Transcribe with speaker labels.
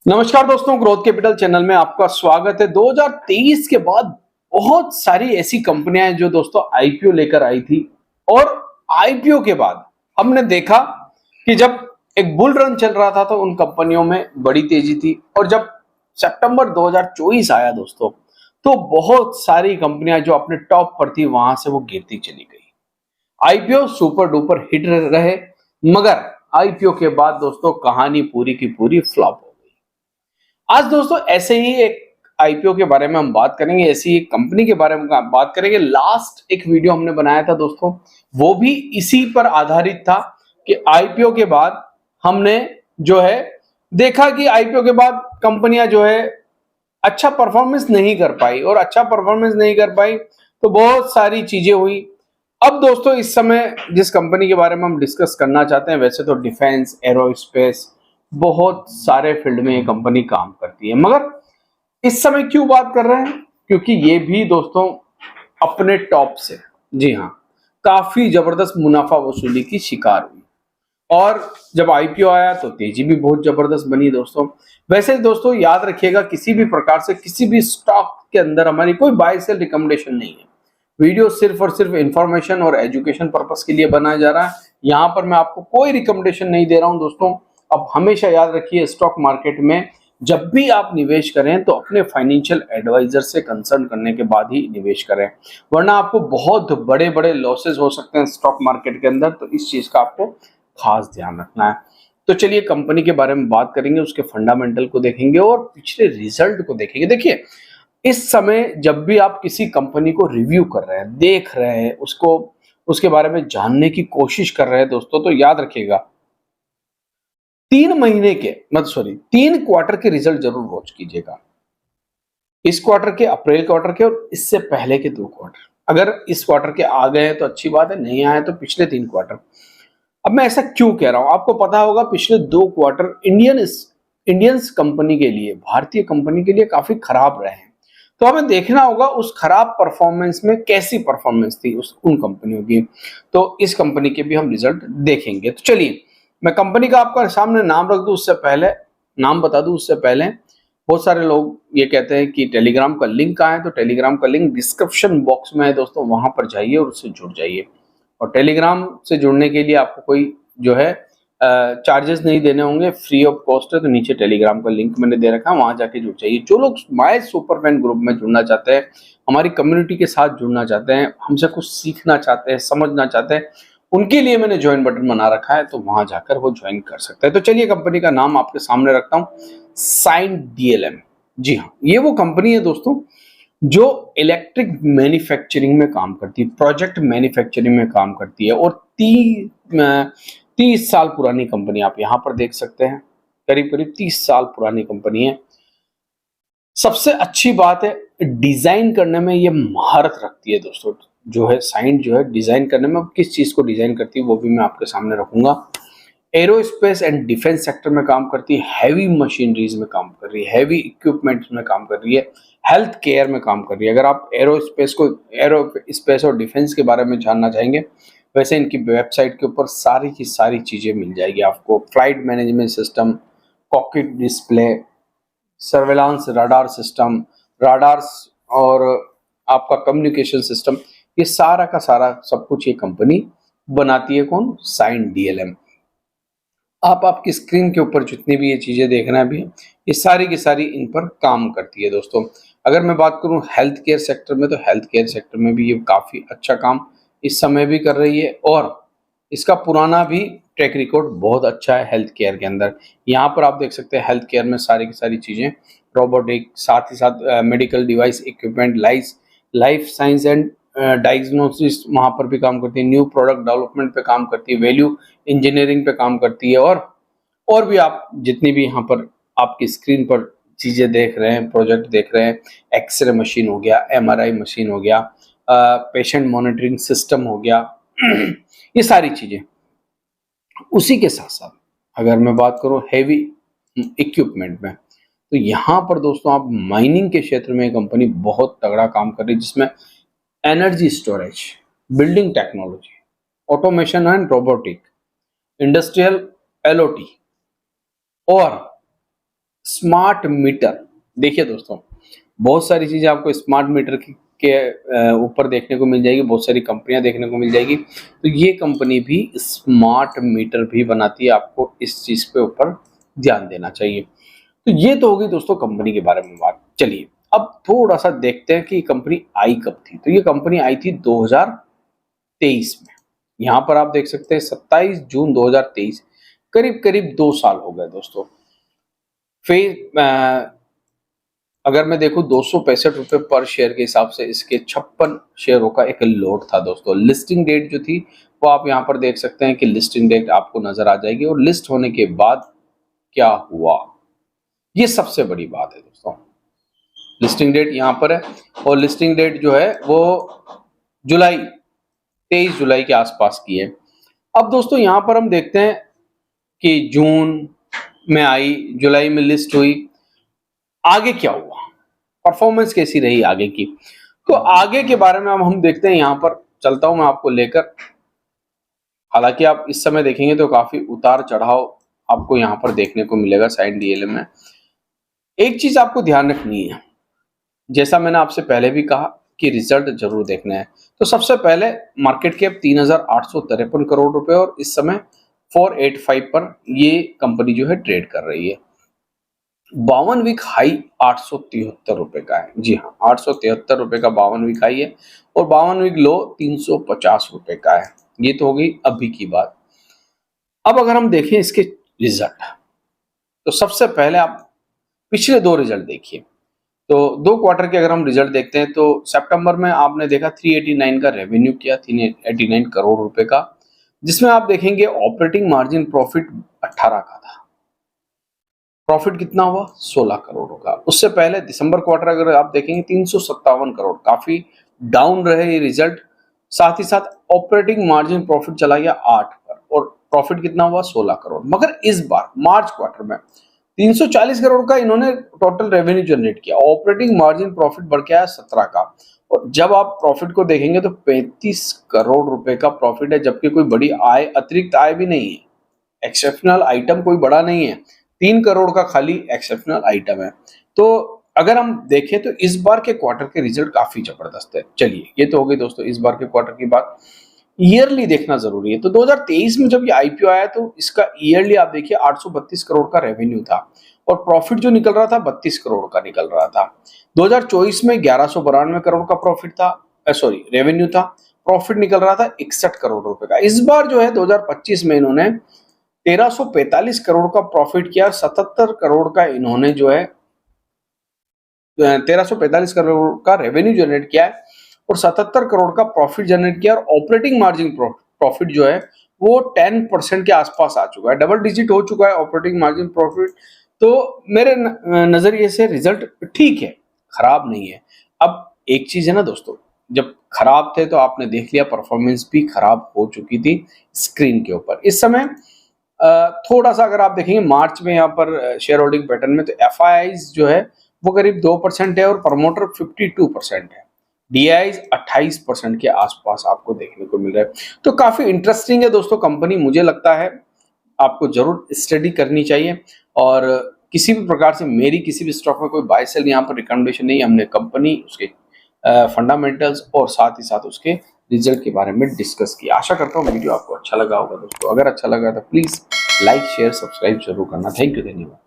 Speaker 1: नमस्कार दोस्तों, growth capital channel में आपका स्वागत है। 2023 के बाद बहुत सारी ऐसी कंपनियां हैं जो दोस्तों आईपीओ लेकर आई थी और आईपीओ के बाद हमने देखा कि जब एक बुल रन चल रहा था तो उन कंपनियों में बड़ी तेजी थी और जब सितंबर 2024 आया दोस्तों तो बहुत सारी कंपनियां जो अपने टॉप पर थी वहां से वो गिरती चली गई। आईपीओ सुपर डुपर हिट रहे मगर आईपीओ के बाद दोस्तों कहानी पूरी की पूरी फ्लॉप। आज दोस्तों ऐसे ही एक आईपीओ के बारे में हम बात करेंगे, ऐसी एक कंपनी के बारे में बात करेंगे। लास्ट एक वीडियो हमने बनाया था दोस्तों, वो भी इसी पर आधारित था कि आईपीओ के बाद हमने जो है देखा कि आईपीओ के बाद कंपनियां जो है अच्छा परफॉर्मेंस नहीं कर पाई और अच्छा परफॉर्मेंस नहीं कर पाई तो बहुत सारी चीजें हुई। अब दोस्तों इस समय जिस कंपनी के बारे में हम डिस्कस करना चाहते हैं, वैसे तो डिफेंस, एरोस्पेस, बहुत सारे फील्ड में ये कंपनी काम करती है, मगर इस समय क्यों बात कर रहे हैं? क्योंकि ये भी दोस्तों अपने टॉप से, जी हाँ, काफी जबरदस्त मुनाफा वसूली की शिकार हुई और जब आईपीओ आया तो तेजी भी बहुत जबरदस्त बनी दोस्तों। वैसे दोस्तों याद रखिएगा, किसी भी प्रकार से किसी भी स्टॉक के अंदर हमारी कोई बाय सेल रिकमेंडेशन नहीं है। वीडियो सिर्फ और सिर्फ इंफॉर्मेशन और एजुकेशन पर्पस के लिए बनाया जा रहा है। यहाँ पर मैं आपको कोई रिकमेंडेशन नहीं दे रहा हूँ दोस्तों। अब हमेशा याद रखिए, स्टॉक मार्केट में जब भी आप निवेश करें तो अपने फाइनेंशियल एडवाइजर से कंसल्ट करने के बाद ही निवेश करें, वरना आपको बहुत बड़े बड़े लॉसेस हो सकते हैं स्टॉक मार्केट के अंदर। तो इस चीज का आपको खास ध्यान रखना है। तो चलिए कंपनी के बारे में बात करेंगे, उसके फंडामेंटल को देखेंगे और पिछले रिजल्ट को देखेंगे। देखिए, इस समय जब भी आप किसी कंपनी को रिव्यू कर रहे हैं, देख रहे हैं, उसको उसके बारे में जानने की कोशिश कर रहे हैं दोस्तों, तो याद रखिएगा 3 क्वार्टर के रिजल्ट जरूर वॉच कीजिएगा। इस क्वार्टर के, अप्रैल क्वार्टर के और इससे पहले के 2 क्वार्टर। अगर इस क्वार्टर के आ गए हैं तो अच्छी बात है, नहीं आए तो पिछले 3 क्वार्टर। अब मैं ऐसा क्यों कह रहा हूं, आपको पता होगा पिछले 2 क्वार्टर इंडियंस कंपनी के लिए, भारतीय कंपनी के लिए काफी खराब रहे हैं। तो हमें देखना होगा उस खराब परफॉर्मेंस में कैसी परफॉर्मेंस थी उन कंपनियों की। तो इस कंपनी के भी हम रिजल्ट देखेंगे। तो चलिए मैं कंपनी का आपका सामने नाम रख दूं, उससे पहले नाम बता दूं उससे पहले बहुत सारे लोग ये कहते हैं कि टेलीग्राम का लिंक कहाँ है। तो टेलीग्राम का लिंक डिस्क्रिप्शन बॉक्स में है दोस्तों, वहां पर जाइए और उससे जुड़ जाइए। और टेलीग्राम से जुड़ने के लिए आपको कोई जो है चार्जेस नहीं देने होंगे, फ्री ऑफ कॉस्ट है। तो नीचे टेलीग्राम का लिंक मैंने दे रखा है, वहां जाके जुड़ जाइए। जो लोग माय सुपर फैन ग्रुप में जुड़ना चाहते हैं, हमारी कम्युनिटी के साथ जुड़ना चाहते हैं, हमसे कुछ सीखना चाहते हैं, समझना चाहते हैं, उनके लिए मैंने ज्वाइन बटन बना रखा है, तो वहां जाकर वो ज्वाइन कर सकते हैं। तो चलिए कंपनी का नाम आपके सामने रखता हूँ, साइंट डीएलएम। जी हाँ, ये वो कंपनी है दोस्तों जो इलेक्ट्रिक मैन्युफैक्चरिंग में काम करती है, प्रोजेक्ट मैन्युफैक्चरिंग में काम करती है और 30 साल पुरानी कंपनी आप यहाँ पर देख सकते हैं। करीब करीब 30 साल पुरानी कंपनी है। सबसे अच्छी बात है, डिजाइन करने में ये महारत रखती है दोस्तों। जो है साइंट जो है डिजाइन करने में, किस चीज को डिजाइन करती है वो भी मैं आपके सामने रखूंगा। एरोस्पेस एंड डिफेंस सेक्टर में काम करती है, हैवी मशीनरीज में काम कर रही है, हैवी इक्विपमेंट्स में काम कर रही है, हेल्थ केयर में काम कर रही है। अगर आप एरोस्पेस और डिफेंस के बारे में जानना चाहेंगे, वैसे इनकी वेबसाइट के ऊपर सारी की सारी चीजें मिल जाएगी आपको। Flight management system, cockpit display, surveillance radar system, radars और आपका कम्युनिकेशन सिस्टम, ये सारा का सारा सब कुछ ये कंपनी बनाती है। कौन? साइंट डीएलएम। आप आपकी स्क्रीन के ऊपर जितनी भी ये चीजें देखना भी, ये सारी की सारी इन पर काम करती है दोस्तों। अगर मैं बात करूं हेल्थ केयर सेक्टर में, तो हेल्थ केयर सेक्टर में भी ये काफी अच्छा काम इस समय भी कर रही है और इसका पुराना भी ट्रैक रिकॉर्ड बहुत अच्छा है हेल्थ केयर के अंदर। यहाँ पर आप देख सकते हैं हेल्थ केयर में सारी की सारी चीजें, रोबोटिक, साथ ही साथ medical device equipment, life science and diagnosis वहां पर भी काम करती है, न्यू प्रोडक्ट डेवलपमेंट पे काम करती है, वैल्यू इंजीनियरिंग पे काम करती है और भी आप जितनी भी यहाँ पर आपकी स्क्रीन पर चीजें देख रहे हैं, प्रोजेक्ट देख रहे हैं, एक्सरे मशीन हो गया, एमआरआई मशीन हो गया, पेशेंट मॉनिटरिंग सिस्टम हो गया, ये सारी चीजें। उसी के साथ साथ अगर मैं बात करूं हैवी इक्विपमेंट में, तो यहाँ पर दोस्तों आप माइनिंग के क्षेत्र में कंपनी बहुत तगड़ा काम कर रही है, जिसमें energy storage, building technology, automation and robotic, industrial LOT और स्मार्ट मीटर। देखिए दोस्तों, बहुत सारी चीजें आपको स्मार्ट मीटर के ऊपर देखने को मिल जाएगी, बहुत सारी कंपनियां देखने को मिल जाएगी। तो ये कंपनी भी स्मार्ट मीटर भी बनाती है, आपको इस चीज पे ऊपर ध्यान देना चाहिए। तो ये तो होगी दोस्तों कंपनी के बारे में बात। चलिए अब थोड़ा सा देखते हैं कि ये कंपनी आई कब थी। तो ये कंपनी आई थी 2023 में। यहाँ पर आप देख सकते हैं 27 जून 2023, करीब करीब 2 साल हो गए दोस्तों। फिर अगर मैं देखूं 265 रुपए पर शेयर के हिसाब से इसके 56 शेयरों का एक लोट था दोस्तों। लिस्टिंग डेट जो थी वो आप यहाँ पर देख सकते हैं कि लिस्टिंग डेट आपको नजर आ जाएगी, और लिस्ट होने के बाद क्या हुआ, ये सबसे बड़ी बात है दोस्तों। लिस्टिंग डेट यहाँ पर है, और लिस्टिंग डेट जो है वो 23 जुलाई के आसपास की है। अब दोस्तों यहाँ पर हम देखते हैं कि जून में आई, जुलाई में लिस्ट हुई, आगे क्या हुआ, परफॉर्मेंस कैसी रही आगे की। तो आगे के बारे में अब हम देखते हैं। यहाँ पर चलता हूं मैं आपको लेकर। हालांकि आप इस समय देखेंगे तो काफी उतार चढ़ाव आपको यहाँ पर देखने को मिलेगा साइन डीएलएम में। एक चीज आपको ध्यान रखनी है, जैसा मैंने आपसे पहले भी कहा कि रिजल्ट जरूर देखना है। तो सबसे पहले मार्केट कैप 3,853 करोड़ रुपए, और इस समय 485 पर ये कंपनी जो है ट्रेड कर रही है। 52 वीक हाई 873 रुपए का है। जी हाँ, 873 रुपए का 52 वीक हाई है, और 52 वीक लो 350 रुपए का है। ये तो हो गई अभी की बात। अब अगर हम देखें इसके रिजल्ट, तो सबसे पहले आप पिछले 2 रिजल्ट देखिए। तो 2 क्वार्टर के अगर हम रिजल्ट देखते हैं तो सितंबर में आपने देखा 389 का रेवेन्यू किया, 389 करोड़ रुपए का, जिसमें आप देखेंगे ऑपरेटिंग मार्जिन प्रॉफिट 18 का था। प्रॉफिट कितना हुआ, 16 करोड़ का। उससे पहले दिसंबर क्वार्टर अगर आप देखेंगे 357 करोड़, काफी डाउन रहे ये रिजल्ट। साथ ही साथ ऑपरेटिंग मार्जिन प्रॉफिट चला गया 8 पर, और प्रॉफिट कितना हुआ, 16 करोड़। मगर इस बार मार्च क्वार्टर में 340 करोड़ का इन्होंने टोटल रेवेन्यू जनरेट किया, ऑपरेटिंग मार्जिन प्रॉफिट बढ़ के आया 17 का। और जब आप प्रॉफिट को देखेंगे तो 35 करोड़ रुपए का प्रॉफिट है, जबकि कोई बड़ी आय, अतिरिक्त आय भी नहीं है, एक्सेप्शनल आइटम कोई बड़ा नहीं है। 3 करोड़ का खाली एक्सेप्शनल आइटम है। तो अगर हम देखें तो इस बार के क्वार्टर के रिजल्ट काफी जबरदस्त है। चलिए ये तो हो गई दोस्तों इस बार के क्वार्टर की बात। ईयरली देखना जरूरी है। तो 2023 में जब ये आईपीओ आया तो इसका ईयरली आप देखिए 832 करोड़ का रेवेन्यू था, और प्रॉफिट जो निकल रहा था 32 करोड़ का निकल रहा था। 2024 में 1192 करोड़ का प्रॉफिट था, सॉरी रेवेन्यू था, प्रॉफिट निकल रहा था 61 करोड़ रुपए का। इस बार जो है 2025 में इन्होंने 1345 करोड़ का प्रॉफिट किया, 77 करोड़ का इन्होंने जो है 1345 करोड़ का रेवेन्यू जनरेट किया है, और 77 करोड़ का प्रॉफिट जनरेट किया, और ऑपरेटिंग मार्जिन प्रॉफिट जो है वो 10% के आसपास आ चुका है, डबल डिजिट हो चुका है ऑपरेटिंग मार्जिन प्रॉफिट। तो मेरे नजरिए से रिजल्ट ठीक है, खराब नहीं है। अब एक चीज है ना दोस्तों, जब खराब थे तो आपने देख लिया परफॉर्मेंस भी खराब हो चुकी थी स्क्रीन के ऊपर। इस समय थोड़ा सा अगर आप देखेंगे मार्च में यहाँ पर शेयर होल्डिंग पैटर्न में, तो एफआईआईज जो है वो करीब 2% है, और प्रमोटर 52% है। डीआईज 28% के आसपास आपको देखने को मिल रहा है। तो काफी इंटरेस्टिंग है दोस्तों कंपनी, मुझे लगता है आपको जरूर स्टडी करनी चाहिए। और किसी भी प्रकार से मेरी किसी भी स्टॉक में कोई बाय सेल यहाँ पर रिकमेंडेशन नहीं है। हमने कंपनी, उसके फंडामेंटल्स और साथ ही साथ उसके रिजल्ट के बारे में डिस्कस किया। आशा करता हूँ वीडियो आपको अच्छा लगा होगा दोस्तों। अगर अच्छा लगा तो प्लीज लाइक शेयर सब्सक्राइब जरूर करना। थैंक यू, धन्यवाद।